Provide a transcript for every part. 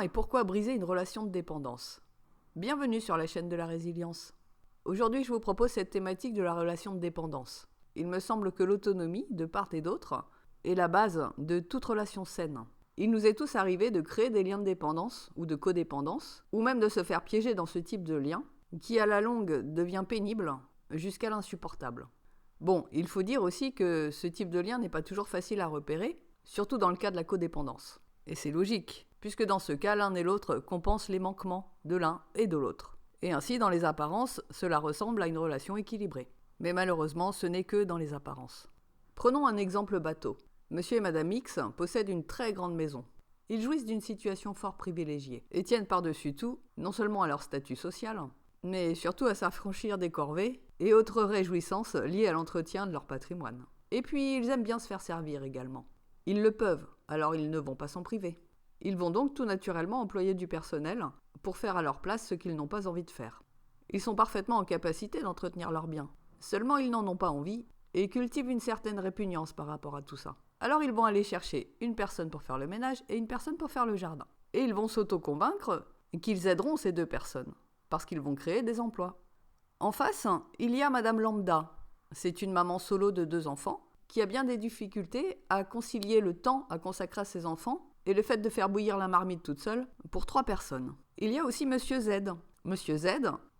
et pourquoi briser une relation de dépendance? Bienvenue sur la chaîne de la résilience. Aujourd'hui, je vous propose cette thématique de la relation de dépendance. Il me semble que l'autonomie, de part et d'autre, est la base de toute relation saine. Il nous est tous arrivé de créer des liens de dépendance ou de codépendance, ou même de se faire piéger dans ce type de lien, qui à la longue devient pénible jusqu'à l'insupportable. Bon, il faut dire aussi que ce type de lien n'est pas toujours facile à repérer, surtout dans le cas de la codépendance. Et c'est logique, puisque dans ce cas, l'un et l'autre compensent les manquements de l'un et de l'autre. Et ainsi, dans les apparences, cela ressemble à une relation équilibrée. Mais malheureusement, ce n'est que dans les apparences. Prenons un exemple bateau. Monsieur et Madame X possèdent une très grande maison. Ils jouissent d'une situation fort privilégiée et tiennent par-dessus tout, non seulement à leur statut social, mais surtout à s'affranchir des corvées et autres réjouissances liées à l'entretien de leur patrimoine. Et puis, ils aiment bien se faire servir également. Ils le peuvent, alors ils ne vont pas s'en priver. Ils vont donc tout naturellement employer du personnel pour faire à leur place ce qu'ils n'ont pas envie de faire. Ils sont parfaitement en capacité d'entretenir leurs biens. Seulement ils n'en ont pas envie et cultivent une certaine répugnance par rapport à tout ça. Alors ils vont aller chercher une personne pour faire le ménage et une personne pour faire le jardin. Et ils vont s'auto-convaincre qu'ils aideront ces deux personnes, parce qu'ils vont créer des emplois. En face, il y a Madame Lambda. C'est une maman solo de 2 enfants qui a bien des difficultés à concilier le temps à consacrer à ses enfants et le fait de faire bouillir la marmite toute seule pour 3 personnes. Il y a aussi Monsieur Z. Monsieur Z,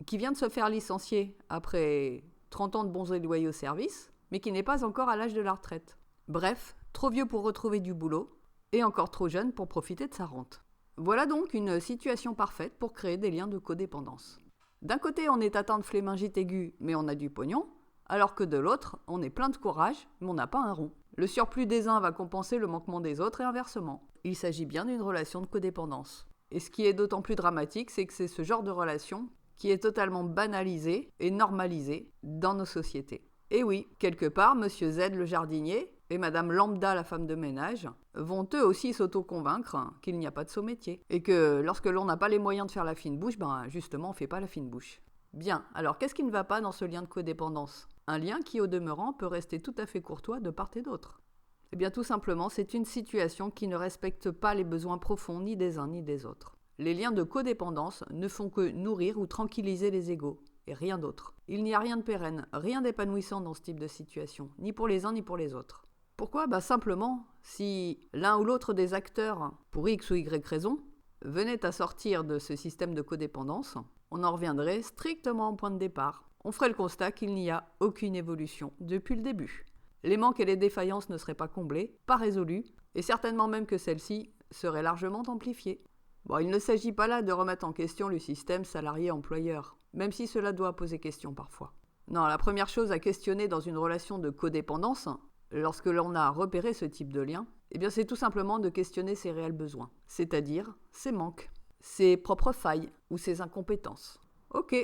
qui vient de se faire licencier après 30 ans de bons et loyaux services, mais qui n'est pas encore à l'âge de la retraite. Bref, trop vieux pour retrouver du boulot, et encore trop jeune pour profiter de sa rente. Voilà donc une situation parfaite pour créer des liens de codépendance. D'un côté, on est atteint de flémingite aiguë, mais on a du pognon, alors que de l'autre, on est plein de courage, mais on n'a pas un rond. Le surplus des uns va compenser le manquement des autres et inversement. Il s'agit bien d'une relation de codépendance. Et ce qui est d'autant plus dramatique, c'est que c'est ce genre de relation qui est totalement banalisé et normalisé dans nos sociétés. Et oui, quelque part, Monsieur Z le jardinier et Madame Lambda la femme de ménage vont eux aussi s'auto-convaincre qu'il n'y a pas de saut métier. Et que lorsque l'on n'a pas les moyens de faire la fine bouche, justement on ne fait pas la fine bouche. Bien, alors qu'est-ce qui ne va pas dans ce lien de codépendance? Un lien qui, au demeurant, peut rester tout à fait courtois de part et d'autre. Eh bien, tout simplement, c'est une situation qui ne respecte pas les besoins profonds ni des uns ni des autres. Les liens de codépendance ne font que nourrir ou tranquilliser les égos, et rien d'autre. Il n'y a rien de pérenne, rien d'épanouissant dans ce type de situation, ni pour les uns ni pour les autres. Pourquoi? Simplement, si l'un ou l'autre des acteurs, pour X ou Y raison, venait à sortir de ce système de codépendance, on en reviendrait strictement au point de départ. On ferait le constat qu'il n'y a aucune évolution depuis le début. Les manques et les défaillances ne seraient pas comblés, pas résolus, et certainement même que celles-ci seraient largement amplifiées. Bon, il ne s'agit pas là de remettre en question le système salarié-employeur, même si cela doit poser question parfois. Non, la première chose à questionner dans une relation de codépendance, lorsque l'on a repéré ce type de lien, c'est tout simplement de questionner ses réels besoins, c'est-à-dire ses manques, ses propres failles ou ses incompétences. Ok,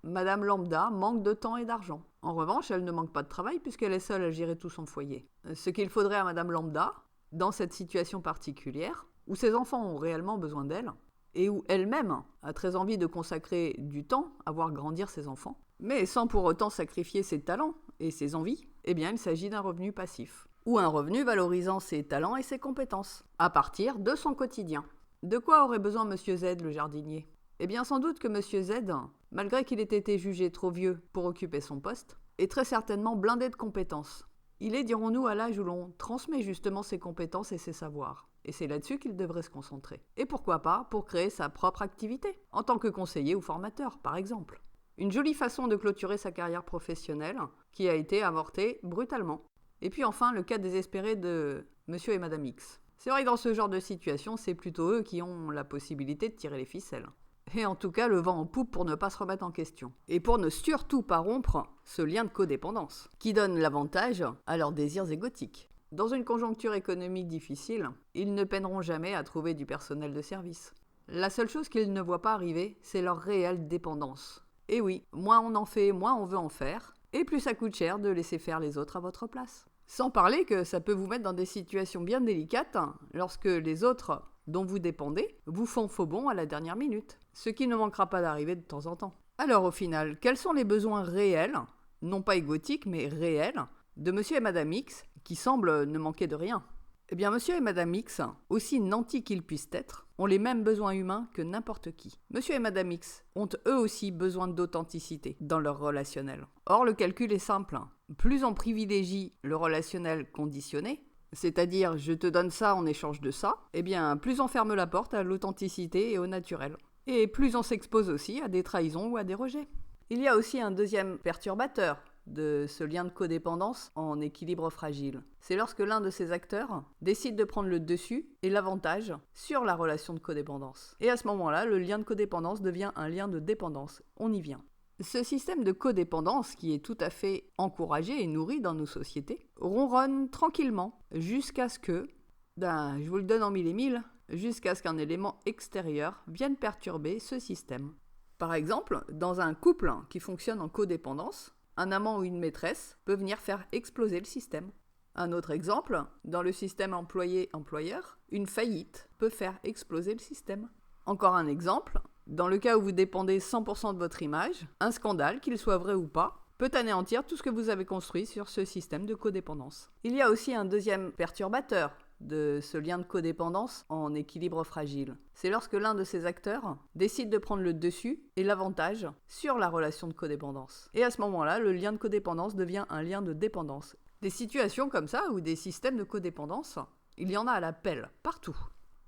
Madame Lambda manque de temps et d'argent. En revanche, elle ne manque pas de travail puisqu'elle est seule à gérer tout son foyer. Ce qu'il faudrait à Madame Lambda, dans cette situation particulière, où ses enfants ont réellement besoin d'elle, et où elle-même a très envie de consacrer du temps à voir grandir ses enfants, mais sans pour autant sacrifier ses talents et ses envies, il s'agit d'un revenu passif, ou un revenu valorisant ses talents et ses compétences, à partir de son quotidien. De quoi aurait besoin Monsieur Z, le jardinier? Sans doute que Monsieur Z, malgré qu'il ait été jugé trop vieux pour occuper son poste, est très certainement blindé de compétences. Il est, dirons-nous, à l'âge où l'on transmet justement ses compétences et ses savoirs. Et c'est là-dessus qu'il devrait se concentrer. Et pourquoi pas pour créer sa propre activité, en tant que conseiller ou formateur, par exemple. Une jolie façon de clôturer sa carrière professionnelle, qui a été avortée brutalement. Et puis enfin, le cas désespéré de Monsieur et Madame X. C'est vrai que dans ce genre de situation, c'est plutôt eux qui ont la possibilité de tirer les ficelles. Et en tout cas, le vent en poupe pour ne pas se remettre en question. Et pour ne surtout pas rompre ce lien de codépendance, qui donne l'avantage à leurs désirs égotiques. Dans une conjoncture économique difficile, ils ne peineront jamais à trouver du personnel de service. La seule chose qu'ils ne voient pas arriver, c'est leur réelle dépendance. Et oui, moins on en fait, moins on veut en faire, et plus ça coûte cher de laisser faire les autres à votre place. Sans parler que ça peut vous mettre dans des situations bien délicates lorsque les autres dont vous dépendez vous font faux bond à la dernière minute, ce qui ne manquera pas d'arriver de temps en temps. Alors au final, quels sont les besoins réels, non pas égotiques mais réels, de Monsieur et Madame X qui semblent ne manquer de rien? Eh bien, monsieur et madame X, aussi nantis qu'ils puissent être, ont les mêmes besoins humains que n'importe qui. Monsieur et madame X ont eux aussi besoin d'authenticité dans leur relationnel. Or, le calcul est simple. Plus on privilégie le relationnel conditionné, c'est-à-dire je te donne ça en échange de ça, eh bien, plus on ferme la porte à l'authenticité et au naturel. Et plus on s'expose aussi à des trahisons ou à des rejets. Il y a aussi un deuxième perturbateur de ce lien de codépendance en équilibre fragile. C'est lorsque l'un de ces acteurs décide de prendre le dessus et l'avantage sur la relation de codépendance. Et à ce moment-là, le lien de codépendance devient un lien de dépendance. On y vient. Ce système de codépendance, qui est tout à fait encouragé et nourri dans nos sociétés, ronronne tranquillement jusqu'à ce que, je vous le donne en mille et mille, jusqu'à ce qu'un élément extérieur vienne perturber ce système. Par exemple, dans un couple qui fonctionne en codépendance, un amant ou une maîtresse peut venir faire exploser le système. Un autre exemple, dans le système employé-employeur, une faillite peut faire exploser le système. Encore un exemple, dans le cas où vous dépendez 100% de votre image, un scandale, qu'il soit vrai ou pas, peut anéantir tout ce que vous avez construit sur ce système de codépendance. Il y a aussi un deuxième perturbateur de ce lien de codépendance en équilibre fragile. C'est lorsque l'un de ces acteurs décide de prendre le dessus et l'avantage sur la relation de codépendance. Et à ce moment-là, le lien de codépendance devient un lien de dépendance. Des situations comme ça, ou des systèmes de codépendance, il y en a à la pelle, partout.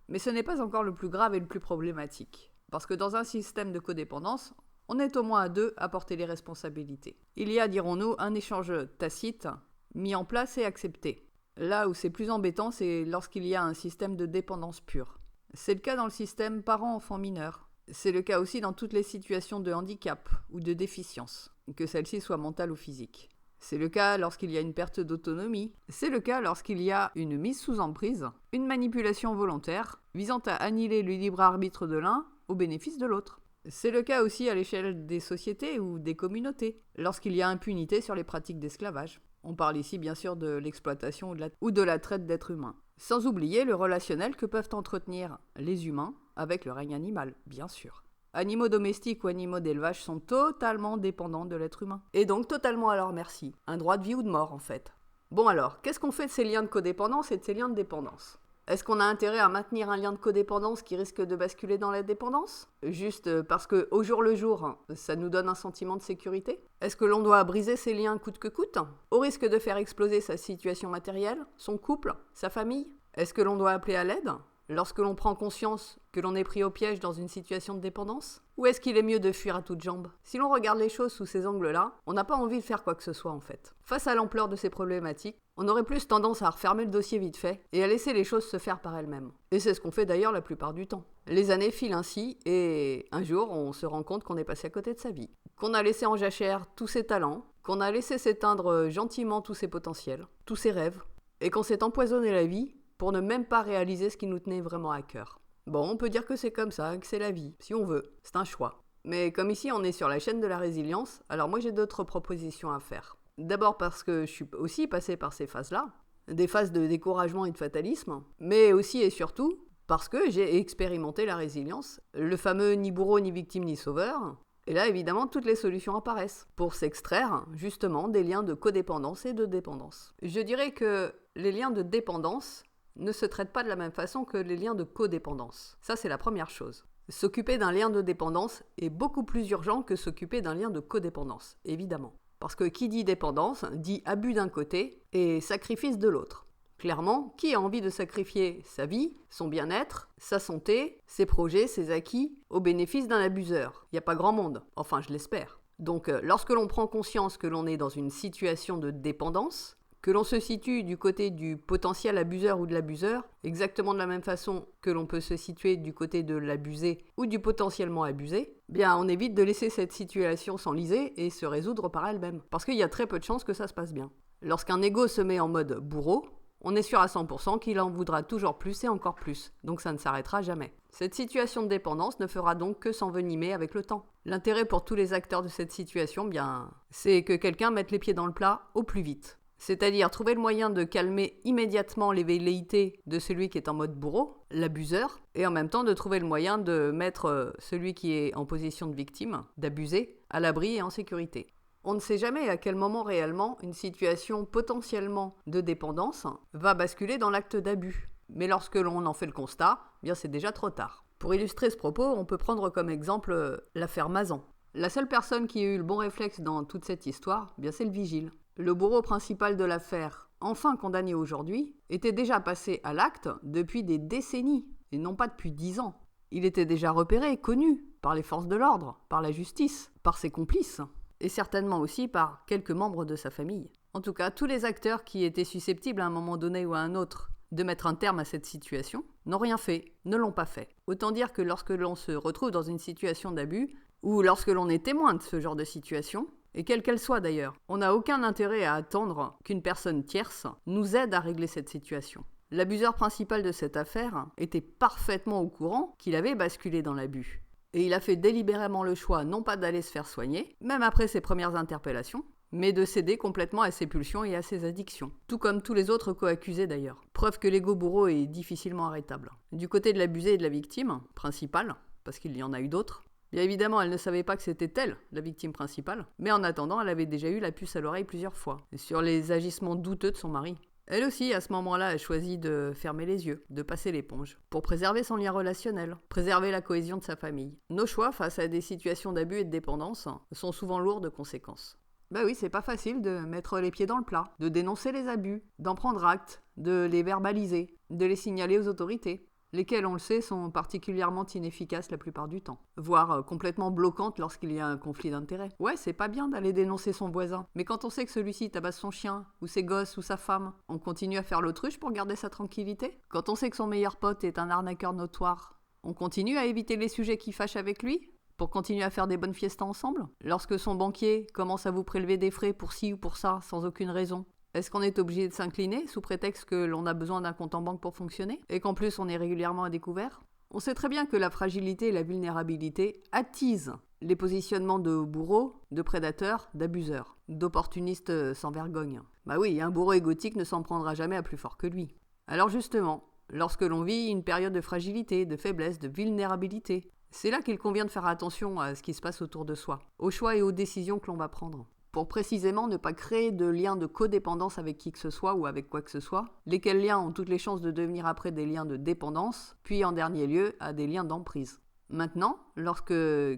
Mais ce n'est pas encore le plus grave et le plus problématique. Parce que dans un système de codépendance, on est au moins à deux à porter les responsabilités. Il y a, dirons-nous, un échange tacite, mis en place et accepté. Là où c'est plus embêtant, c'est lorsqu'il y a un système de dépendance pure. C'est le cas dans le système parent-enfant mineur. C'est le cas aussi dans toutes les situations de handicap ou de déficience, que celle-ci soit mentale ou physique. C'est le cas lorsqu'il y a une perte d'autonomie. C'est le cas lorsqu'il y a une mise sous emprise, une manipulation volontaire visant à annihiler le libre arbitre de l'un au bénéfice de l'autre. C'est le cas aussi à l'échelle des sociétés ou des communautés, lorsqu'il y a impunité sur les pratiques d'esclavage. On parle ici bien sûr de l'exploitation ou de la traite d'êtres humains. Sans oublier le relationnel que peuvent entretenir les humains avec le règne animal, bien sûr. Animaux domestiques ou animaux d'élevage sont totalement dépendants de l'être humain. Et donc totalement à leur merci. Un droit de vie ou de mort en fait. Bon alors, qu'est-ce qu'on fait de ces liens de codépendance et de ces liens de dépendance ? Est-ce qu'on a intérêt à maintenir un lien de codépendance qui risque de basculer dans la dépendance ? Juste parce qu'au jour le jour, ça nous donne un sentiment de sécurité ? Est-ce que l'on doit briser ces liens coûte que coûte, au risque de faire exploser sa situation matérielle, son couple, sa famille ? Est-ce que l'on doit appeler à l'aide lorsque l'on prend conscience que l'on est pris au piège dans une situation de dépendance ? Ou est-ce qu'il est mieux de fuir à toutes jambes ? Si l'on regarde les choses sous ces angles-là, on n'a pas envie de faire quoi que ce soit en fait. Face à l'ampleur de ces problématiques, on aurait plus tendance à refermer le dossier vite fait et à laisser les choses se faire par elles-mêmes. Et c'est ce qu'on fait d'ailleurs la plupart du temps. Les années filent ainsi et un jour on se rend compte qu'on est passé à côté de sa vie. Qu'on a laissé en jachère tous ses talents, qu'on a laissé s'éteindre gentiment tous ses potentiels, tous ses rêves, et qu'on s'est empoisonné la vie pour ne même pas réaliser ce qui nous tenait vraiment à cœur. Bon, on peut dire que c'est comme ça, que c'est la vie, si on veut, c'est un choix. Mais comme ici on est sur la chaîne de la résilience, alors moi j'ai d'autres propositions à faire. D'abord parce que je suis aussi passée par ces phases-là, des phases de découragement et de fatalisme, mais aussi et surtout parce que j'ai expérimenté la résilience, le fameux ni bourreau, ni victime, ni sauveur. Et là, évidemment, toutes les solutions apparaissent pour s'extraire, justement, des liens de codépendance et de dépendance. Je dirais que les liens de dépendance ne se traitent pas de la même façon que les liens de codépendance. Ça, c'est la première chose. S'occuper d'un lien de dépendance est beaucoup plus urgent que s'occuper d'un lien de codépendance, évidemment. Parce que qui dit dépendance dit abus d'un côté et sacrifice de l'autre. Clairement, qui a envie de sacrifier sa vie, son bien-être, sa santé, ses projets, ses acquis, au bénéfice d'un abuseur ? Il n'y a pas grand monde, enfin je l'espère. Donc lorsque l'on prend conscience que l'on est dans une situation de dépendance, que l'on se situe du côté du potentiel abuseur ou de l'abuseur, exactement de la même façon que l'on peut se situer du côté de l'abusé ou du potentiellement abusé, bien on évite de laisser cette situation s'enliser et se résoudre par elle-même. Parce qu'il y a très peu de chances que ça se passe bien. Lorsqu'un ego se met en mode bourreau, on est sûr à 100% qu'il en voudra toujours plus et encore plus, donc ça ne s'arrêtera jamais. Cette situation de dépendance ne fera donc que s'envenimer avec le temps. L'intérêt pour tous les acteurs de cette situation, bien, c'est que quelqu'un mette les pieds dans le plat au plus vite. C'est-à-dire trouver le moyen de calmer immédiatement les velléités de celui qui est en mode bourreau, l'abuseur, et en même temps de trouver le moyen de mettre celui qui est en position de victime, d'abusé, à l'abri et en sécurité. On ne sait jamais à quel moment réellement une situation potentiellement de dépendance va basculer dans l'acte d'abus. Mais lorsque l'on en fait le constat, bien c'est déjà trop tard. Pour illustrer ce propos, on peut prendre comme exemple l'affaire Mazan. La seule personne qui a eu le bon réflexe dans toute cette histoire, bien c'est le vigile. Le bourreau principal de l'affaire, enfin condamné aujourd'hui, était déjà passé à l'acte depuis des décennies, et non pas depuis 10 ans. Il était déjà repéré, connu, par les forces de l'ordre, par la justice, par ses complices, et certainement aussi par quelques membres de sa famille. En tout cas, tous les acteurs qui étaient susceptibles à un moment donné ou à un autre de mettre un terme à cette situation n'ont rien fait, ne l'ont pas fait. Autant dire que lorsque l'on se retrouve dans une situation d'abus, ou lorsque l'on est témoin de ce genre de situation, et quelle qu'elle soit d'ailleurs, on n'a aucun intérêt à attendre qu'une personne tierce nous aide à régler cette situation. L'abuseur principal de cette affaire était parfaitement au courant qu'il avait basculé dans l'abus. Et il a fait délibérément le choix non pas d'aller se faire soigner, même après ses premières interpellations, mais de céder complètement à ses pulsions et à ses addictions. Tout comme tous les autres co-accusés d'ailleurs. Preuve que l'ego bourreau est difficilement arrêtable. Du côté de l'abusé et de la victime, principale, parce qu'il y en a eu d'autres, bien évidemment, elle ne savait pas que c'était elle, la victime principale, mais en attendant, elle avait déjà eu la puce à l'oreille plusieurs fois, sur les agissements douteux de son mari. Elle aussi, à ce moment-là, a choisi de fermer les yeux, de passer l'éponge, pour préserver son lien relationnel, préserver la cohésion de sa famille. Nos choix face à des situations d'abus et de dépendance sont souvent lourds de conséquences. Bah oui, c'est pas facile de mettre les pieds dans le plat, de dénoncer les abus, d'en prendre acte, de les verbaliser, de les signaler aux autorités, lesquelles, on le sait, sont particulièrement inefficaces la plupart du temps, voire complètement bloquantes lorsqu'il y a un conflit d'intérêts. Ouais, c'est pas bien d'aller dénoncer son voisin, mais quand on sait que celui-ci tabasse son chien, ou ses gosses, ou sa femme, on continue à faire l'autruche pour garder sa tranquillité. Quand on sait que son meilleur pote est un arnaqueur notoire, on continue à éviter les sujets qui fâchent avec lui pour continuer à faire des bonnes fiestas ensemble. Lorsque son banquier commence à vous prélever des frais pour ci ou pour ça, sans aucune raison, est-ce qu'on est obligé de s'incliner sous prétexte que l'on a besoin d'un compte en banque pour fonctionner et qu'en plus on est régulièrement à découvert? On sait très bien que la fragilité et la vulnérabilité attisent les positionnements de bourreaux, de prédateurs, d'abuseurs, d'opportunistes sans vergogne. Bah oui, un bourreau égotique ne s'en prendra jamais à plus fort que lui. Alors justement, lorsque l'on vit une période de fragilité, de faiblesse, de vulnérabilité, c'est là qu'il convient de faire attention à ce qui se passe autour de soi, aux choix et aux décisions que l'on va prendre, pour précisément ne pas créer de liens de codépendance avec qui que ce soit ou avec quoi que ce soit, lesquels liens ont toutes les chances de devenir après des liens de dépendance, puis en dernier lieu à des liens d'emprise. Maintenant, lorsque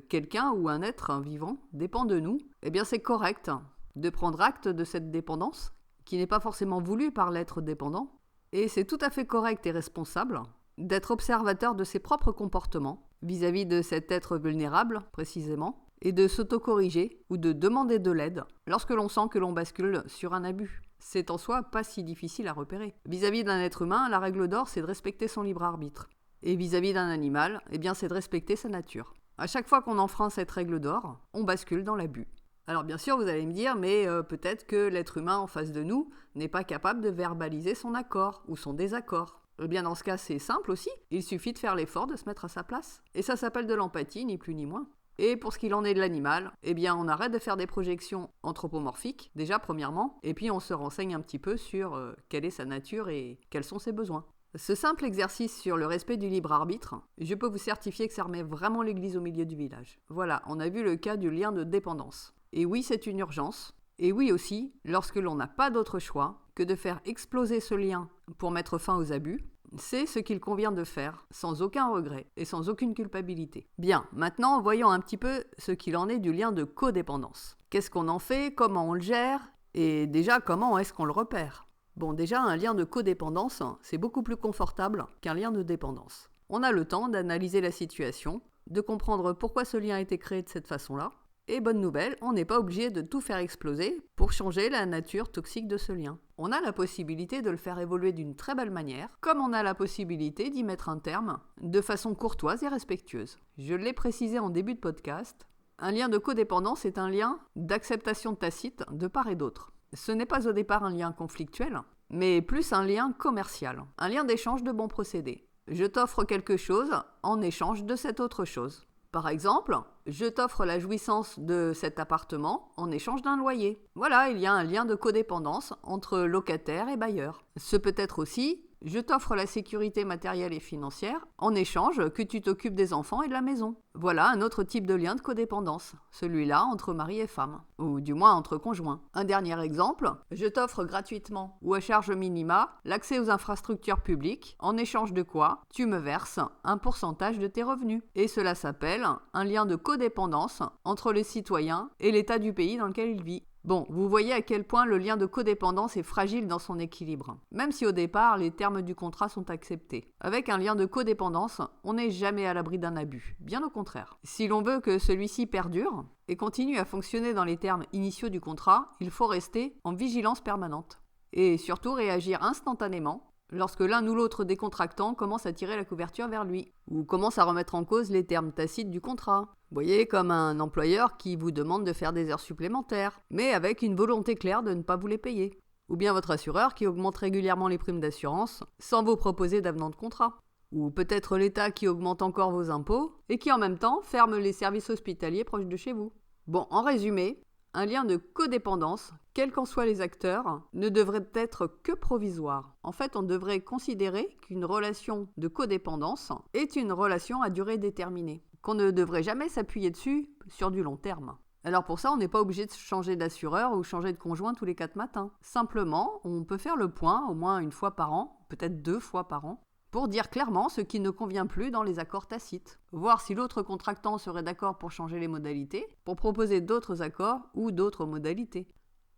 quelqu'un ou un être vivant dépend de nous, eh bien c'est correct de prendre acte de cette dépendance, qui n'est pas forcément voulue par l'être dépendant, et c'est tout à fait correct et responsable d'être observateur de ses propres comportements vis-à-vis de cet être vulnérable, précisément, et de s'auto-corriger ou de demander de l'aide lorsque l'on sent que l'on bascule sur un abus. C'est en soi pas si difficile à repérer. Vis-à-vis d'un être humain, la règle d'or, c'est de respecter son libre arbitre. Et vis-à-vis d'un animal, eh bien, c'est de respecter sa nature. À chaque fois qu'on enfreint cette règle d'or, on bascule dans l'abus. Alors bien sûr, vous allez me dire, mais peut-être que l'être humain en face de nous n'est pas capable de verbaliser son accord ou son désaccord. Eh bien dans ce cas, c'est simple aussi, il suffit de faire l'effort de se mettre à sa place. Et ça s'appelle de l'empathie, ni plus ni moins. Et pour ce qu'il en est de l'animal, eh bien on arrête de faire des projections anthropomorphiques, déjà premièrement, et puis on se renseigne un petit peu sur quelle est sa nature et quels sont ses besoins. Ce simple exercice sur le respect du libre arbitre, je peux vous certifier que ça remet vraiment l'église au milieu du village. Voilà, on a vu le cas du lien de dépendance. Et oui, c'est une urgence. Et oui aussi, lorsque l'on n'a pas d'autre choix que de faire exploser ce lien pour mettre fin aux abus, c'est ce qu'il convient de faire, sans aucun regret et sans aucune culpabilité. Bien, maintenant voyons un petit peu ce qu'il en est du lien de codépendance. Qu'est-ce qu'on en fait, comment on le gère, et déjà comment est-ce qu'on le repère? Bon, déjà un lien de codépendance, c'est beaucoup plus confortable qu'un lien de dépendance. On a le temps d'analyser la situation, de comprendre pourquoi ce lien a été créé de cette façon-là, et bonne nouvelle, on n'est pas obligé de tout faire exploser pour changer la nature toxique de ce lien. On a la possibilité de le faire évoluer d'une très belle manière, comme on a la possibilité d'y mettre un terme de façon courtoise et respectueuse. Je l'ai précisé en début de podcast, un lien de codépendance est un lien d'acceptation tacite de part et d'autre. Ce n'est pas au départ un lien conflictuel, mais plus un lien commercial, un lien d'échange de bons procédés. Je t'offre quelque chose en échange de cette autre chose. Par exemple, je t'offre la jouissance de cet appartement en échange d'un loyer. Voilà, il y a un lien de codépendance entre locataire et bailleur. Ce peut être aussi Je t'offre la sécurité matérielle et financière en échange que tu t'occupes des enfants et de la maison. Voilà un autre type de lien de codépendance, celui-là entre mari et femme, ou du moins entre conjoints. Un dernier exemple, je t'offre gratuitement ou à charge minima l'accès aux infrastructures publiques, en échange de quoi tu me verses un pourcentage de tes revenus. Et cela s'appelle un lien de codépendance entre le citoyen et l'état du pays dans lequel il vit. Bon, vous voyez à quel point le lien de codépendance est fragile dans son équilibre, même si au départ les termes du contrat sont acceptés. Avec un lien de codépendance, on n'est jamais à l'abri d'un abus, bien au contraire. Si l'on veut que celui-ci perdure et continue à fonctionner dans les termes initiaux du contrat, il faut rester en vigilance permanente. Et surtout réagir instantanément lorsque l'un ou l'autre des contractants commence à tirer la couverture vers lui, ou commence à remettre en cause les termes tacites du contrat. Vous voyez, comme un employeur qui vous demande de faire des heures supplémentaires, mais avec une volonté claire de ne pas vous les payer. Ou bien votre assureur qui augmente régulièrement les primes d'assurance sans vous proposer d'avenant de contrat. Ou peut-être l'État qui augmente encore vos impôts et qui en même temps ferme les services hospitaliers proches de chez vous. Bon, en résumé, un lien de codépendance, quels qu'en soient les acteurs, ne devrait être que provisoire. En fait, on devrait considérer qu'une relation de codépendance est une relation à durée déterminée, qu'on ne devrait jamais s'appuyer dessus sur du long terme. Alors pour ça, on n'est pas obligé de changer d'assureur ou changer de conjoint tous les 4 matins. Simplement, on peut faire le point au moins une fois par an, peut-être 2 fois par an, pour dire clairement ce qui ne convient plus dans les accords tacites. Voir si l'autre contractant serait d'accord pour changer les modalités, pour proposer d'autres accords ou d'autres modalités.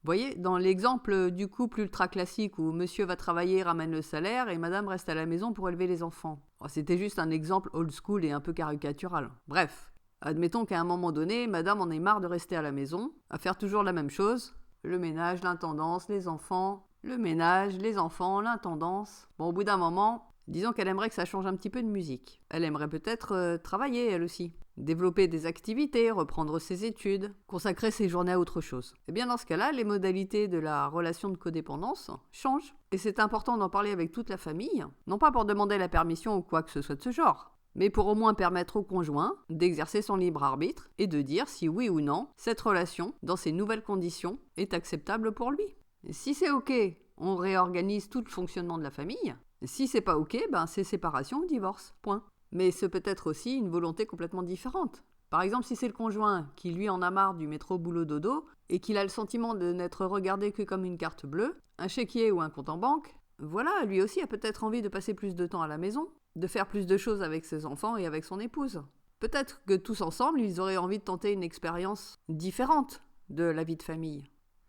Vous voyez, dans l'exemple du couple ultra classique où monsieur va travailler, ramène le salaire et madame reste à la maison pour élever les enfants. C'était juste un exemple old school et un peu caricatural. Bref, admettons qu'à un moment donné, madame en ait marre de rester à la maison, à faire toujours la même chose. Le ménage, l'intendance, les enfants, le ménage, les enfants, l'intendance. Bon, au bout d'un moment, disons qu'elle aimerait que ça change un petit peu de musique. Elle aimerait peut-être travailler, elle aussi. Développer des activités, reprendre ses études, consacrer ses journées à autre chose. Et bien dans ce cas-là, les modalités de la relation de codépendance changent. Et c'est important d'en parler avec toute la famille, non pas pour demander la permission ou quoi que ce soit de ce genre, mais pour au moins permettre au conjoint d'exercer son libre arbitre et de dire si oui ou non, cette relation, dans ces nouvelles conditions, est acceptable pour lui. Et si c'est ok, on réorganise tout le fonctionnement de la famille. Si c'est pas ok, c'est séparation ou divorce, point. Mais c'est peut-être aussi une volonté complètement différente. Par exemple, si c'est le conjoint qui lui en a marre du métro boulot dodo et qu'il a le sentiment de n'être regardé que comme une carte bleue, un chéquier ou un compte en banque, voilà, lui aussi a peut-être envie de passer plus de temps à la maison, de faire plus de choses avec ses enfants et avec son épouse. Peut-être que tous ensemble, ils auraient envie de tenter une expérience différente de la vie de famille.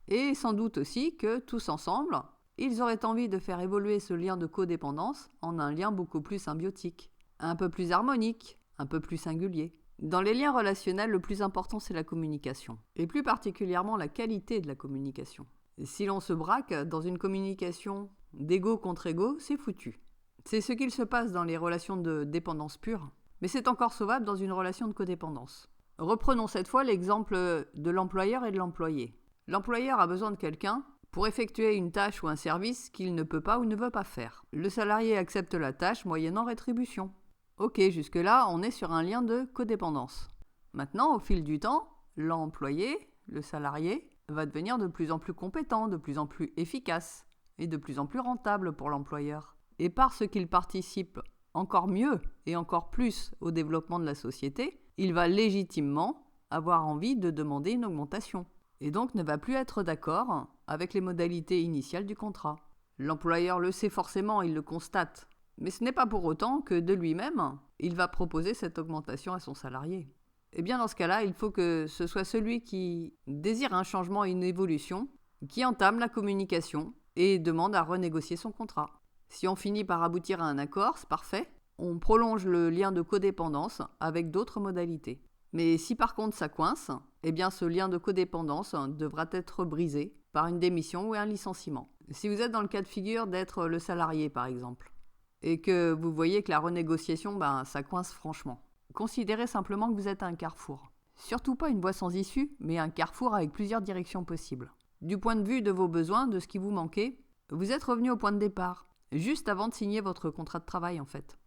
Et sans doute aussi que tous ensemble, ils auraient envie de faire évoluer ce lien de codépendance en un lien beaucoup plus symbiotique, un peu plus harmonique, un peu plus singulier. Dans les liens relationnels, le plus important, c'est la communication, et plus particulièrement la qualité de la communication. Et si l'on se braque dans une communication d'ego contre ego, c'est foutu. C'est ce qu'il se passe dans les relations de dépendance pure, mais c'est encore sauvable dans une relation de codépendance. Reprenons cette fois l'exemple de l'employeur et de l'employé. L'employeur a besoin de quelqu'un pour effectuer une tâche ou un service qu'il ne peut pas ou ne veut pas faire. Le salarié accepte la tâche moyennant rétribution. Ok, jusque-là, on est sur un lien de codépendance. Maintenant, au fil du temps, l'employé, le salarié, va devenir de plus en plus compétent, de plus en plus efficace et de plus en plus rentable pour l'employeur. Et parce qu'il participe encore mieux et encore plus au développement de la société, il va légitimement avoir envie de demander une augmentation. Et donc ne va plus être d'accord avec les modalités initiales du contrat. L'employeur le sait forcément, il le constate. Mais ce n'est pas pour autant que de lui-même, il va proposer cette augmentation à son salarié. Et bien dans ce cas-là, il faut que ce soit celui qui désire un changement et une évolution, qui entame la communication et demande à renégocier son contrat. Si on finit par aboutir à un accord, c'est parfait. On prolonge le lien de codépendance avec d'autres modalités. Mais si par contre ça coince, eh bien ce lien de codépendance devra être brisé par une démission ou un licenciement. Si vous êtes dans le cas de figure d'être le salarié par exemple, et que vous voyez que la renégociation, ça coince franchement, considérez simplement que vous êtes à un carrefour. Surtout pas une voie sans issue, mais un carrefour avec plusieurs directions possibles. Du point de vue de vos besoins, de ce qui vous manquait, vous êtes revenu au point de départ, juste avant de signer votre contrat de travail en fait.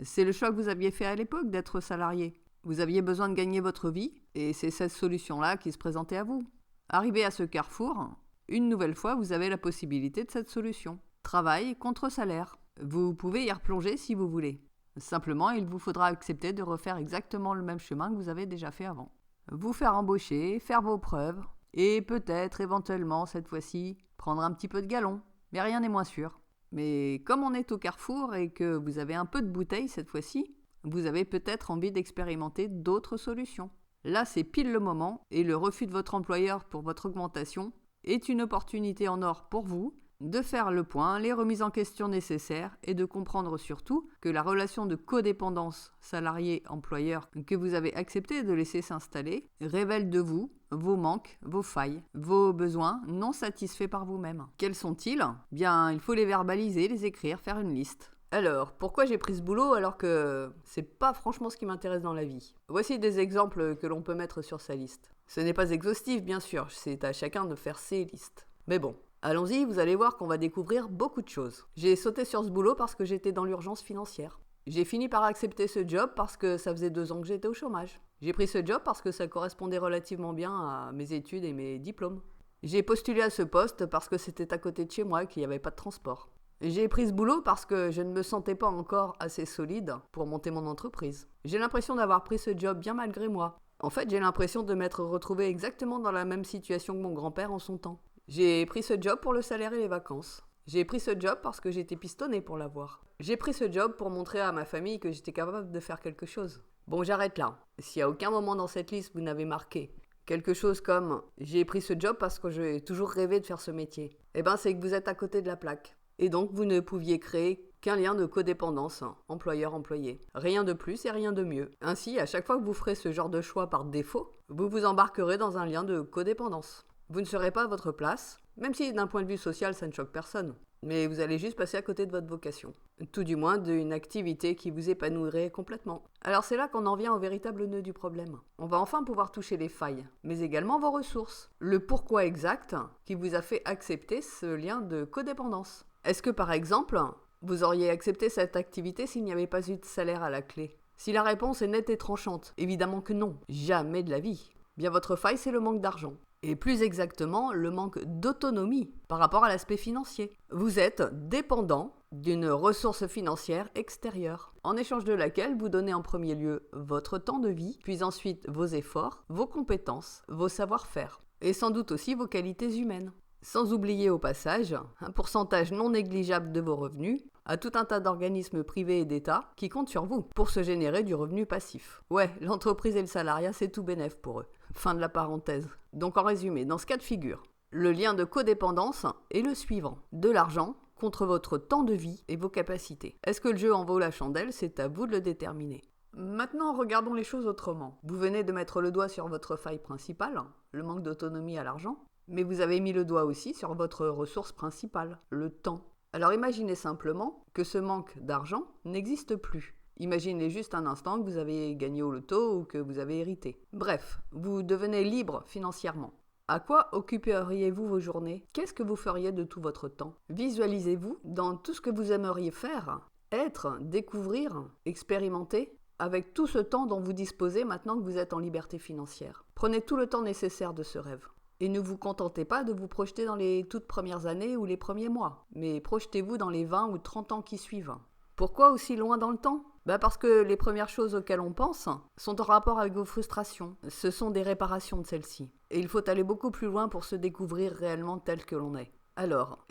C'est le choix que vous aviez fait à l'époque d'être salarié. Vous aviez besoin de gagner votre vie, et c'est cette solution-là qui se présentait à vous. Arrivé à ce carrefour, une nouvelle fois, vous avez la possibilité de cette solution. Travail contre salaire. Vous pouvez y replonger si vous voulez. Simplement, il vous faudra accepter de refaire exactement le même chemin que vous avez déjà fait avant. Vous faire embaucher, faire vos preuves, et peut-être, éventuellement, cette fois-ci, prendre un petit peu de galon. Mais rien n'est moins sûr. Mais comme on est au carrefour et que vous avez un peu de bouteille cette fois-ci, vous avez peut-être envie d'expérimenter d'autres solutions. Là, c'est pile le moment, et le refus de votre employeur pour votre augmentation est une opportunité en or pour vous de faire le point, les remises en question nécessaires et de comprendre surtout que la relation de codépendance salarié-employeur que vous avez accepté de laisser s'installer révèle de vous vos manques, vos failles, vos besoins non satisfaits par vous-même. Quels sont-ils ? Bien, il faut les verbaliser, les écrire, faire une liste. Alors, pourquoi j'ai pris ce boulot alors que c'est pas franchement ce qui m'intéresse dans la vie ? Voici des exemples que l'on peut mettre sur sa liste. Ce n'est pas exhaustif, bien sûr, c'est à chacun de faire ses listes. Mais bon, allons-y, vous allez voir qu'on va découvrir beaucoup de choses. J'ai sauté sur ce boulot parce que j'étais dans l'urgence financière. J'ai fini par accepter ce job parce que ça faisait 2 ans que j'étais au chômage. J'ai pris ce job parce que ça correspondait relativement bien à mes études et mes diplômes. J'ai postulé à ce poste parce que c'était à côté de chez moi et qu'il n'y avait pas de transport. J'ai pris ce boulot parce que je ne me sentais pas encore assez solide pour monter mon entreprise. J'ai l'impression d'avoir pris ce job bien malgré moi. En fait, j'ai l'impression de m'être retrouvé exactement dans la même situation que mon grand-père en son temps. J'ai pris ce job pour le salaire et les vacances. J'ai pris ce job parce que j'étais pistonné pour l'avoir. J'ai pris ce job pour montrer à ma famille que j'étais capable de faire quelque chose. Bon, j'arrête là. S'il n'y a aucun moment dans cette liste vous n'avez marqué quelque chose comme « j'ai pris ce job parce que j'ai toujours rêvé de faire ce métier », eh ben c'est que vous êtes à côté de la plaque. Et donc vous ne pouviez créer qu'un lien de codépendance, employeur-employé. Rien de plus et rien de mieux. Ainsi, à chaque fois que vous ferez ce genre de choix par défaut, vous vous embarquerez dans un lien de codépendance. Vous ne serez pas à votre place, même si d'un point de vue social ça ne choque personne. Mais vous allez juste passer à côté de votre vocation. Tout du moins d'une activité qui vous épanouirait complètement. Alors c'est là qu'on en vient au véritable nœud du problème. On va enfin pouvoir toucher les failles, mais également vos ressources. Le pourquoi exact qui vous a fait accepter ce lien de codépendance. Est-ce que par exemple, vous auriez accepté cette activité s'il n'y avait pas eu de salaire à la clé ? Si la réponse est nette et tranchante, évidemment que non, jamais de la vie. Bien votre faille, c'est le manque d'argent. Et plus exactement, le manque d'autonomie par rapport à l'aspect financier. Vous êtes dépendant d'une ressource financière extérieure, en échange de laquelle vous donnez en premier lieu votre temps de vie, puis ensuite vos efforts, vos compétences, vos savoir-faire, et sans doute aussi vos qualités humaines. Sans oublier au passage un pourcentage non négligeable de vos revenus à tout un tas d'organismes privés et d'État qui comptent sur vous pour se générer du revenu passif. Ouais, l'entreprise et le salariat, c'est tout bénef pour eux. Fin de la parenthèse. Donc en résumé, dans ce cas de figure, le lien de codépendance est le suivant. De l'argent contre votre temps de vie et vos capacités. Est-ce que le jeu en vaut la chandelle ? C'est à vous de le déterminer. Maintenant, regardons les choses autrement. Vous venez de mettre le doigt sur votre faille principale, le manque d'autonomie à l'argent. Mais vous avez mis le doigt aussi sur votre ressource principale, le temps. Alors imaginez simplement que ce manque d'argent n'existe plus. Imaginez juste un instant que vous avez gagné au loto ou que vous avez hérité. Bref, vous devenez libre financièrement. À quoi occuperiez-vous vos journées ? Qu'est-ce que vous feriez de tout votre temps ? Visualisez-vous dans tout ce que vous aimeriez faire, être, découvrir, expérimenter, avec tout ce temps dont vous disposez maintenant que vous êtes en liberté financière. Prenez tout le temps nécessaire de ce rêve. Et ne vous contentez pas de vous projeter dans les toutes premières années ou les premiers mois, mais projetez-vous dans les 20 ou 30 ans qui suivent. Pourquoi aussi loin dans le temps ? Parce que les premières choses auxquelles on pense sont en rapport avec vos frustrations. Ce sont des réparations de celles-ci. Et il faut aller beaucoup plus loin pour se découvrir réellement tel que l'on est. Alors,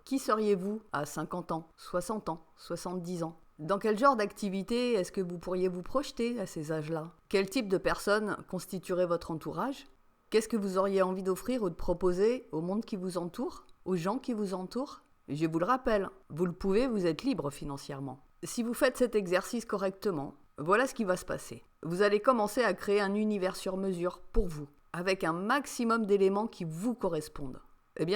qui seriez-vous à 50 ans, 60 ans, 70 ans ? Dans quel genre d'activité est-ce que vous pourriez vous projeter à ces âges-là ? Quel type de personnes constituerait votre entourage ? Qu'est-ce que vous auriez envie d'offrir ou de proposer au monde qui vous entoure, aux gens qui vous entourent ? Je vous le rappelle, vous le pouvez, vous êtes libre financièrement. Si vous faites cet exercice correctement, voilà ce qui va se passer. Vous allez commencer à créer un univers sur mesure pour vous, avec un maximum d'éléments qui vous correspondent.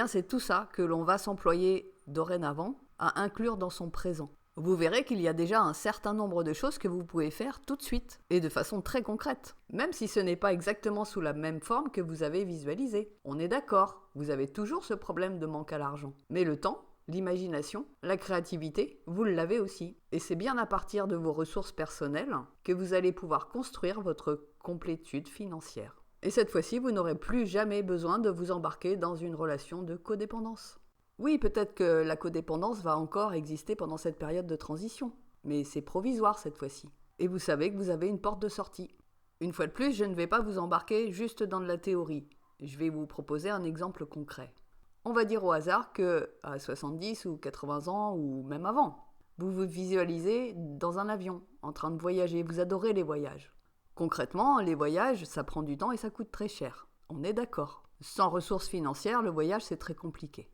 C'est tout ça que l'on va s'employer dorénavant à inclure dans son présent. Vous verrez qu'il y a déjà un certain nombre de choses que vous pouvez faire tout de suite, et de façon très concrète, même si ce n'est pas exactement sous la même forme que vous avez visualisé. On est d'accord, vous avez toujours ce problème de manque à l'argent. Mais le temps, l'imagination, la créativité, vous l'avez aussi. Et c'est bien à partir de vos ressources personnelles que vous allez pouvoir construire votre complétude financière. Et cette fois-ci, vous n'aurez plus jamais besoin de vous embarquer dans une relation de codépendance. Oui, peut-être que la codépendance va encore exister pendant cette période de transition, mais c'est provisoire cette fois-ci. Et vous savez que vous avez une porte de sortie. Une fois de plus, je ne vais pas vous embarquer juste dans de la théorie. Je vais vous proposer un exemple concret. On va dire au hasard que à 70 ou 80 ans, ou même avant, vous vous visualisez dans un avion, en train de voyager, vous adorez les voyages. Concrètement, les voyages, ça prend du temps et ça coûte très cher. On est d'accord. Sans ressources financières, le voyage, c'est très compliqué.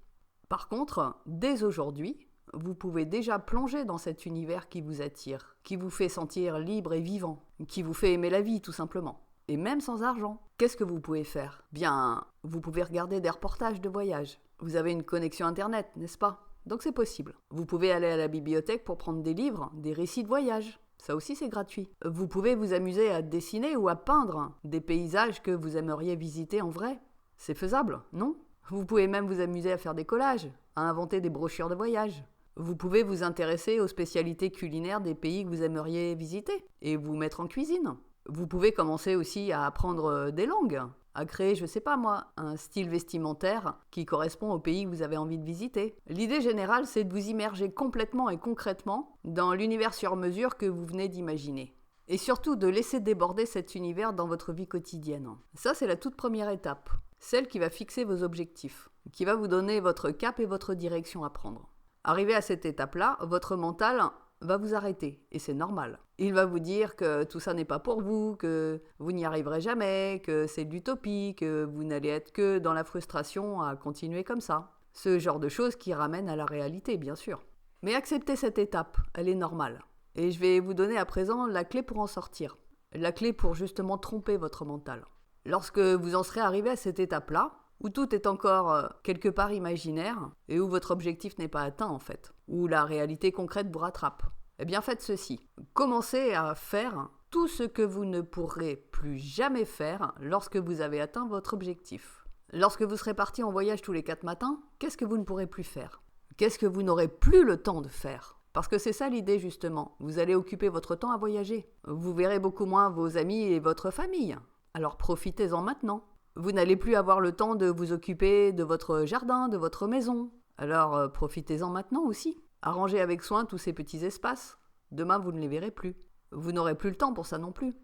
Par contre, dès aujourd'hui, vous pouvez déjà plonger dans cet univers qui vous attire, qui vous fait sentir libre et vivant, qui vous fait aimer la vie tout simplement. Et même sans argent. Qu'est-ce que vous pouvez faire? Bien, vous pouvez regarder des reportages de voyage. Vous avez une connexion internet, n'est-ce pas? Donc c'est possible. Vous pouvez aller à la bibliothèque pour prendre des livres, des récits de voyage. Ça aussi c'est gratuit. Vous pouvez vous amuser à dessiner ou à peindre des paysages que vous aimeriez visiter en vrai. C'est faisable, non? Vous pouvez même vous amuser à faire des collages, à inventer des brochures de voyage. Vous pouvez vous intéresser aux spécialités culinaires des pays que vous aimeriez visiter et vous mettre en cuisine. Vous pouvez commencer aussi à apprendre des langues, à créer, je sais pas moi, un style vestimentaire qui correspond au pays que vous avez envie de visiter. L'idée générale, c'est de vous immerger complètement et concrètement dans l'univers sur mesure que vous venez d'imaginer. Et surtout de laisser déborder cet univers dans votre vie quotidienne. Ça, c'est la toute première étape, celle qui va fixer vos objectifs, qui va vous donner votre cap et votre direction à prendre. Arrivé à cette étape-là, votre mental va vous arrêter, et c'est normal. Il va vous dire que tout ça n'est pas pour vous, que vous n'y arriverez jamais, que c'est de l'utopie, que vous n'allez être que dans la frustration à continuer comme ça. Ce genre de choses qui ramènent à la réalité, bien sûr. Mais acceptez cette étape, elle est normale. Et je vais vous donner à présent la clé pour en sortir. La clé pour justement tromper votre mental. Lorsque vous en serez arrivé à cette étape-là, où tout est encore quelque part imaginaire, et où votre objectif n'est pas atteint en fait, où la réalité concrète vous rattrape, eh bien faites ceci. Commencez à faire tout ce que vous ne pourrez plus jamais faire lorsque vous avez atteint votre objectif. Lorsque vous serez parti en voyage tous les 4 matins, qu'est-ce que vous ne pourrez plus faire? Qu'est-ce que vous n'aurez plus le temps de faire? Parce que c'est ça l'idée justement, vous allez occuper votre temps à voyager. Vous verrez beaucoup moins vos amis et votre famille. Alors profitez-en maintenant. Vous n'allez plus avoir le temps de vous occuper de votre jardin, de votre maison. Alors profitez-en maintenant aussi. Arrangez avec soin tous ces petits espaces. Demain, vous ne les verrez plus. Vous n'aurez plus le temps pour ça non plus.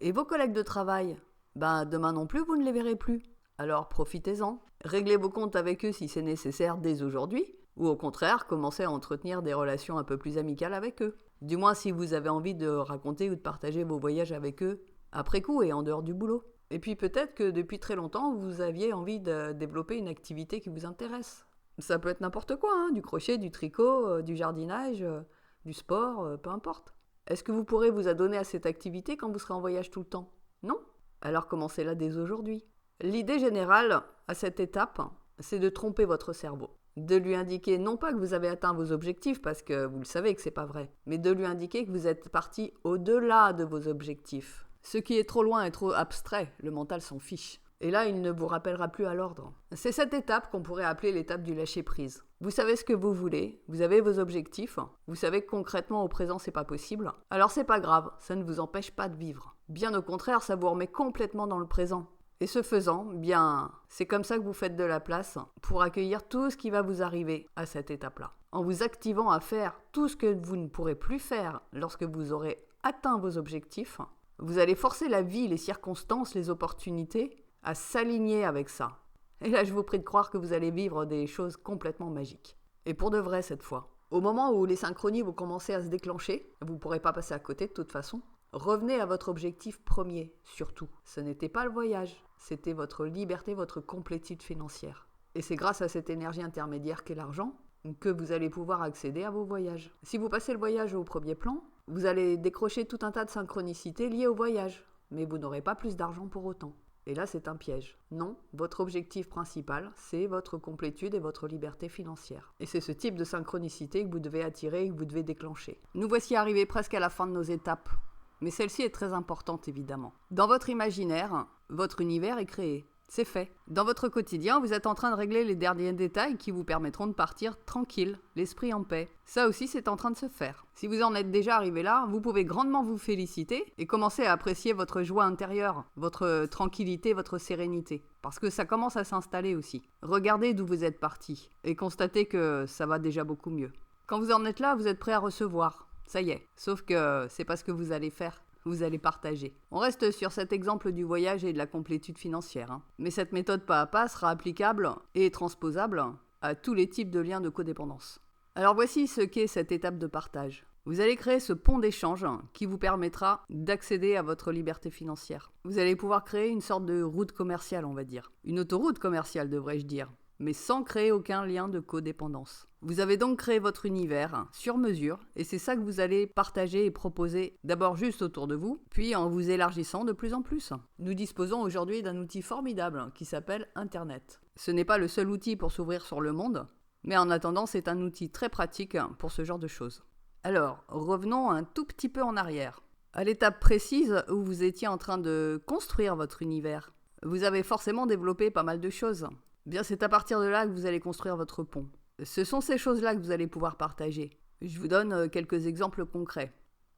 Et vos collègues de travail? Demain non plus, vous ne les verrez plus. Alors profitez-en. Réglez vos comptes avec eux si c'est nécessaire dès aujourd'hui. Ou au contraire, commencez à entretenir des relations un peu plus amicales avec eux. Du moins si vous avez envie de raconter ou de partager vos voyages avec eux après coup et en dehors du boulot. Et puis peut-être que depuis très longtemps, vous aviez envie de développer une activité qui vous intéresse. Ça peut être n'importe quoi, hein, du crochet, du tricot, du jardinage, du sport, peu importe. Est-ce que vous pourrez vous adonner à cette activité quand vous serez en voyage tout le temps? Non? Alors commencez-la dès aujourd'hui. L'idée générale à cette étape, c'est de tromper votre cerveau. De lui indiquer non pas que vous avez atteint vos objectifs, parce que vous le savez que c'est pas vrai, mais de lui indiquer que vous êtes parti au-delà de vos objectifs. Ce qui est trop loin et trop abstrait, le mental s'en fiche. Et là, il ne vous rappellera plus à l'ordre. C'est cette étape qu'on pourrait appeler l'étape du lâcher-prise. Vous savez ce que vous voulez, vous avez vos objectifs, vous savez que concrètement au présent c'est pas possible. Alors c'est pas grave, ça ne vous empêche pas de vivre. Bien au contraire, ça vous remet complètement dans le présent. Et ce faisant, bien, c'est comme ça que vous faites de la place pour accueillir tout ce qui va vous arriver à cette étape-là. En vous activant à faire tout ce que vous ne pourrez plus faire lorsque vous aurez atteint vos objectifs, vous allez forcer la vie, les circonstances, les opportunités à s'aligner avec ça. Et là, je vous prie de croire que vous allez vivre des choses complètement magiques. Et pour de vrai cette fois. Au moment où les synchronies vont commencer à se déclencher, vous ne pourrez pas passer à côté de toute façon, revenez à votre objectif premier, surtout. Ce n'était pas le voyage, c'était votre liberté, votre complétude financière. Et c'est grâce à cette énergie intermédiaire qu'est l'argent que vous allez pouvoir accéder à vos voyages. Si vous passez le voyage au premier plan, vous allez décrocher tout un tas de synchronicités liées au voyage, mais vous n'aurez pas plus d'argent pour autant. Et là, c'est un piège. Non, votre objectif principal, c'est votre complétude et votre liberté financière. Et c'est ce type de synchronicité que vous devez attirer et que vous devez déclencher. Nous voici arrivés presque à la fin de nos étapes. Mais celle-ci est très importante, évidemment. Dans votre imaginaire, votre univers est créé. C'est fait. Dans votre quotidien, vous êtes en train de régler les derniers détails qui vous permettront de partir tranquille, l'esprit en paix. Ça aussi, c'est en train de se faire. Si vous en êtes déjà arrivé là, vous pouvez grandement vous féliciter et commencer à apprécier votre joie intérieure, votre tranquillité, votre sérénité. Parce que ça commence à s'installer aussi. Regardez d'où vous êtes parti et constatez que ça va déjà beaucoup mieux. Quand vous en êtes là, vous êtes prêt à recevoir. Ça y est. Sauf que c'est pas ce que vous allez faire. Vous allez partager. On reste sur cet exemple du voyage et de la complétude financière. Mais cette méthode pas à pas sera applicable et transposable à tous les types de liens de codépendance. Alors voici ce qu'est cette étape de partage. Vous allez créer ce pont d'échange qui vous permettra d'accéder à votre liberté financière. Vous allez pouvoir créer une sorte de route commerciale, on va dire. Une autoroute commerciale, devrais-je dire, mais sans créer aucun lien de codépendance. Vous avez donc créé votre univers sur mesure, et c'est ça que vous allez partager et proposer d'abord juste autour de vous, puis en vous élargissant de plus en plus. Nous disposons aujourd'hui d'un outil formidable qui s'appelle Internet. Ce n'est pas le seul outil pour s'ouvrir sur le monde, mais en attendant, c'est un outil très pratique pour ce genre de choses. Alors, revenons un tout petit peu en arrière. À l'étape précise où vous étiez en train de construire votre univers, vous avez forcément développé pas mal de choses. Bien, c'est à partir de là que vous allez construire votre pont. Ce sont ces choses-là que vous allez pouvoir partager. Je vous donne quelques exemples concrets.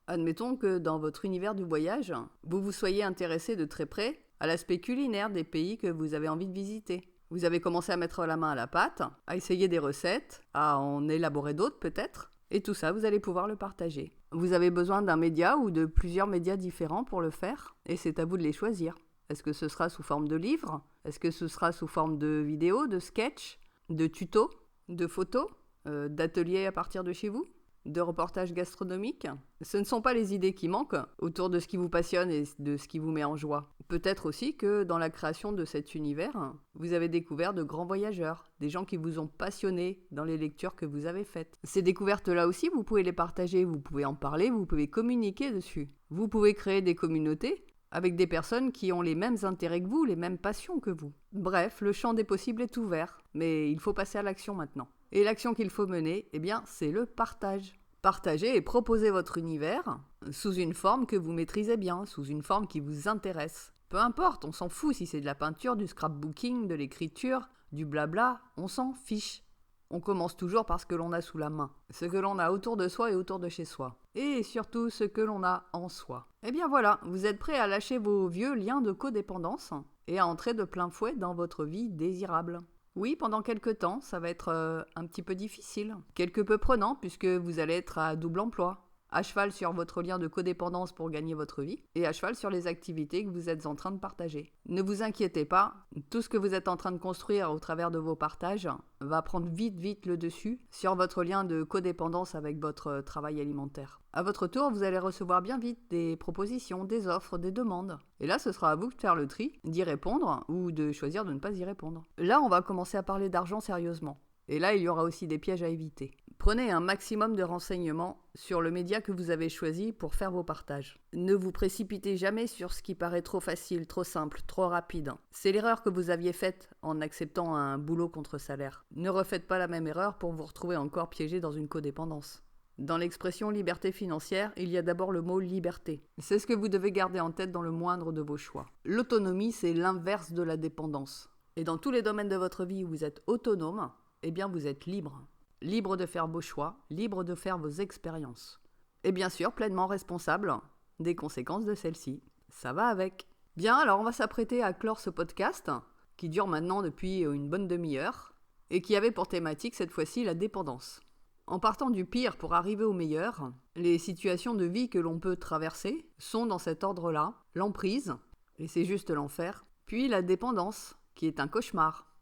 Admettons que dans votre univers du voyage, vous vous soyez intéressé de très près à l'aspect culinaire des pays que vous avez envie de visiter. Vous avez commencé à mettre la main à la pâte, à essayer des recettes, à en élaborer d'autres peut-être, et tout ça, vous allez pouvoir le partager. Vous avez besoin d'un média ou de plusieurs médias différents pour le faire, et c'est à vous de les choisir. Est-ce que ce sera sous forme de livres? Est-ce que ce sera sous forme de vidéos, de sketchs, de tutos, de photos, d'ateliers à partir de chez vous, de reportages gastronomiques? Ce ne sont pas les idées qui manquent autour de ce qui vous passionne et de ce qui vous met en joie. Peut-être aussi que dans la création de cet univers, vous avez découvert de grands voyageurs, des gens qui vous ont passionné dans les lectures que vous avez faites. Ces découvertes-là aussi, vous pouvez les partager, vous pouvez en parler, vous pouvez communiquer dessus. Vous pouvez créer des communautés avec des personnes qui ont les mêmes intérêts que vous, les mêmes passions que vous. Bref, le champ des possibles est ouvert, mais il faut passer à l'action maintenant. Et l'action qu'il faut mener, eh bien, c'est le partage. Partagez et proposez votre univers sous une forme que vous maîtrisez bien, sous une forme qui vous intéresse. Peu importe, on s'en fout si c'est de la peinture, du scrapbooking, de l'écriture, du blabla, on s'en fiche. On commence toujours par ce que l'on a sous la main, ce que l'on a autour de soi et autour de chez soi, et surtout ce que l'on a en soi. Et bien voilà, vous êtes prêts à lâcher vos vieux liens de codépendance et à entrer de plein fouet dans votre vie désirable. Oui, pendant quelques temps, ça va être un petit peu difficile, quelque peu prenant puisque vous allez être à double emploi. À cheval sur votre lien de codépendance pour gagner votre vie et à cheval sur les activités que vous êtes en train de partager. Ne vous inquiétez pas, tout ce que vous êtes en train de construire au travers de vos partages va prendre vite le dessus sur votre lien de codépendance avec votre travail alimentaire. À votre tour, vous allez recevoir bien vite des propositions, des offres, des demandes. Et là, ce sera à vous de faire le tri, d'y répondre ou de choisir de ne pas y répondre. Là, on va commencer à parler d'argent sérieusement. Et là, il y aura aussi des pièges à éviter. Prenez un maximum de renseignements sur le média que vous avez choisi pour faire vos partages. Ne vous précipitez jamais sur ce qui paraît trop facile, trop simple, trop rapide. C'est l'erreur que vous aviez faite en acceptant un boulot contre salaire. Ne refaites pas la même erreur pour vous retrouver encore piégé dans une codépendance. Dans l'expression liberté financière, il y a d'abord le mot liberté. C'est ce que vous devez garder en tête dans le moindre de vos choix. L'autonomie, c'est l'inverse de la dépendance. Et dans tous les domaines de votre vie où vous êtes autonome, eh bien vous êtes libre. Libre de faire vos choix, libre de faire vos expériences. Et bien sûr, pleinement responsable des conséquences de celles-ci. Ça va avec. Bien, alors on va s'apprêter à clore ce podcast, qui dure maintenant depuis une bonne demi-heure, et qui avait pour thématique cette fois-ci la dépendance. En partant du pire pour arriver au meilleur, les situations de vie que l'on peut traverser sont dans cet ordre-là. L'emprise, et c'est juste l'enfer, puis la dépendance, qui est un cauchemar.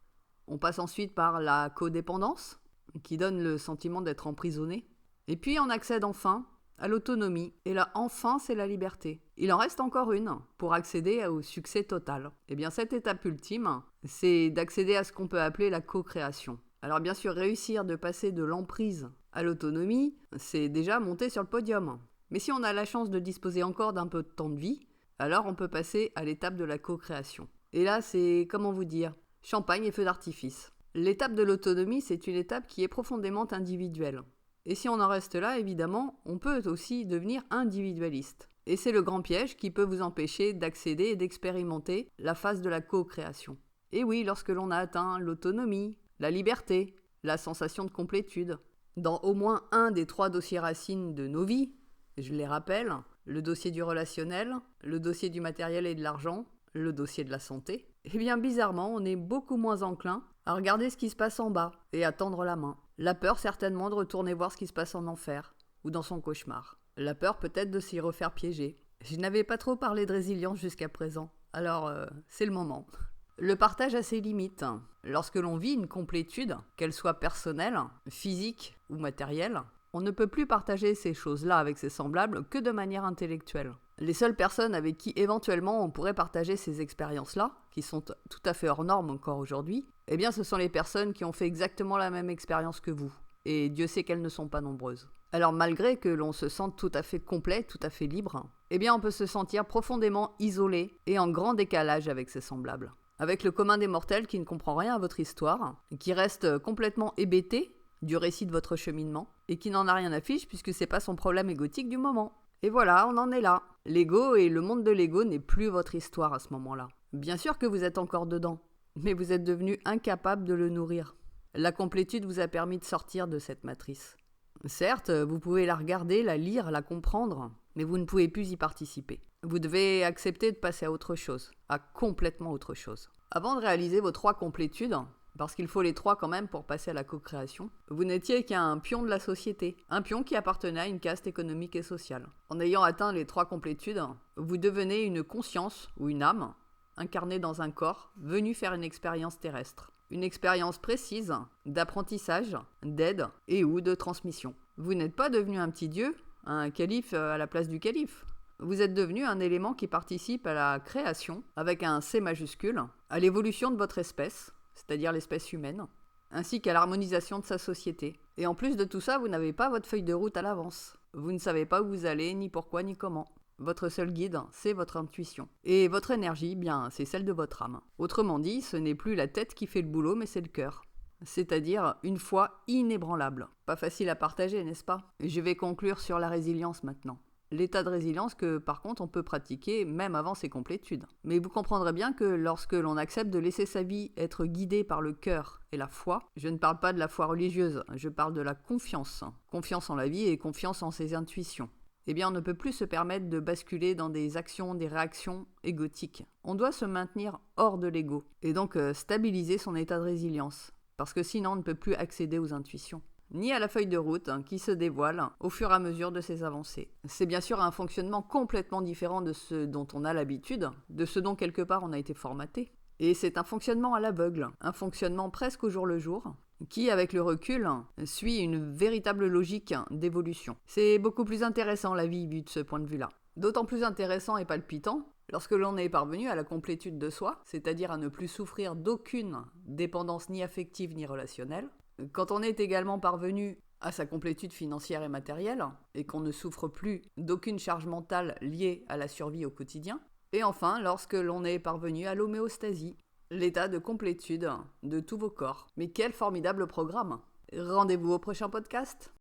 On passe ensuite par la codépendance, qui donne le sentiment d'être emprisonné. Et puis on accède enfin à l'autonomie. Et là, enfin, c'est la liberté. Il en reste encore une pour accéder au succès total. Et bien cette étape ultime, c'est d'accéder à ce qu'on peut appeler la co-création. Alors bien sûr, réussir de passer de l'emprise à l'autonomie, c'est déjà monter sur le podium. Mais si on a la chance de disposer encore d'un peu de temps de vie, alors on peut passer à l'étape de la co-création. Et là, c'est, comment vous dire, champagne et feux d'artifice. L'étape de l'autonomie, c'est une étape qui est profondément individuelle. Et si on en reste là, évidemment, on peut aussi devenir individualiste. Et c'est le grand piège qui peut vous empêcher d'accéder et d'expérimenter la phase de la co-création. Et oui, lorsque l'on a atteint l'autonomie, la liberté, la sensation de complétude. Dans au moins un des 3 dossiers racines de nos vies, je les rappelle, le dossier du relationnel, le dossier du matériel et de l'argent, le dossier de la santé, eh bien bizarrement, on est beaucoup moins enclin à regarder ce qui se passe en bas et à tendre la main. La peur certainement de retourner voir ce qui se passe en enfer ou dans son cauchemar. La peur peut-être de s'y refaire piéger. Je n'avais pas trop parlé de résilience jusqu'à présent, alors c'est le moment. Le partage a ses limites. Lorsque l'on vit une complétude, qu'elle soit personnelle, physique ou matérielle, on ne peut plus partager ces choses-là avec ses semblables que de manière intellectuelle. Les seules personnes avec qui éventuellement on pourrait partager ces expériences-là, qui sont tout à fait hors normes encore aujourd'hui, eh bien ce sont les personnes qui ont fait exactement la même expérience que vous. Et Dieu sait qu'elles ne sont pas nombreuses. Alors malgré que l'on se sente tout à fait complet, tout à fait libre, eh bien on peut se sentir profondément isolé et en grand décalage avec ses semblables. Avec le commun des mortels qui ne comprend rien à votre histoire, qui reste complètement hébété du récit de votre cheminement, et qui n'en a rien à fiche puisque c'est pas son problème égotique du moment. Et voilà, on en est là. L'ego et le monde de l'ego n'est plus votre histoire à ce moment-là. Bien sûr que vous êtes encore dedans, mais vous êtes devenu incapable de le nourrir. La complétude vous a permis de sortir de cette matrice. Certes, vous pouvez la regarder, la lire, la comprendre, mais vous ne pouvez plus y participer. Vous devez accepter de passer à autre chose, à complètement autre chose. Avant de réaliser vos 3 complétudes, parce qu'il faut les 3 quand même pour passer à la co-création, vous n'étiez qu'un pion de la société, un pion qui appartenait à une caste économique et sociale. En ayant atteint les 3 complétudes, vous devenez une conscience ou une âme, incarnée dans un corps, venue faire une expérience terrestre. Une expérience précise d'apprentissage, d'aide et ou de transmission. Vous n'êtes pas devenu un petit dieu, un calife à la place du calife. Vous êtes devenu un élément qui participe à la création, avec un C majuscule, à l'évolution de votre espèce, c'est-à-dire l'espèce humaine, ainsi qu'à l'harmonisation de sa société. Et en plus de tout ça, vous n'avez pas votre feuille de route à l'avance. Vous ne savez pas où vous allez, ni pourquoi, ni comment. Votre seul guide, c'est votre intuition. Et votre énergie, bien, c'est celle de votre âme. Autrement dit, ce n'est plus la tête qui fait le boulot, mais c'est le cœur. C'est-à-dire une foi inébranlable. Pas facile à partager, n'est-ce pas? Je vais conclure sur la résilience maintenant. L'état de résilience que, par contre, on peut pratiquer même avant ses complétudes. Mais vous comprendrez bien que lorsque l'on accepte de laisser sa vie être guidée par le cœur et la foi, je ne parle pas de la foi religieuse, je parle de la confiance. Confiance en la vie et confiance en ses intuitions. Eh bien, on ne peut plus se permettre de basculer dans des actions, des réactions égotiques. On doit se maintenir hors de l'ego, et donc stabiliser son état de résilience. Parce que sinon, on ne peut plus accéder aux intuitions. Ni à la feuille de route qui se dévoile au fur et à mesure de ses avancées. C'est bien sûr un fonctionnement complètement différent de ce dont on a l'habitude, de ce dont quelque part on a été formaté. Et c'est un fonctionnement à l'aveugle, un fonctionnement presque au jour le jour, qui, avec le recul, suit une véritable logique d'évolution. C'est beaucoup plus intéressant la vie vue de ce point de vue-là. D'autant plus intéressant et palpitant lorsque l'on est parvenu à la complétude de soi, c'est-à-dire à ne plus souffrir d'aucune dépendance ni affective ni relationnelle, quand on est également parvenu à sa complétude financière et matérielle, et qu'on ne souffre plus d'aucune charge mentale liée à la survie au quotidien, et enfin lorsque l'on est parvenu à l'homéostasie, l'état de complétude de tous vos corps. Mais quel formidable programme! Rendez-vous au prochain podcast!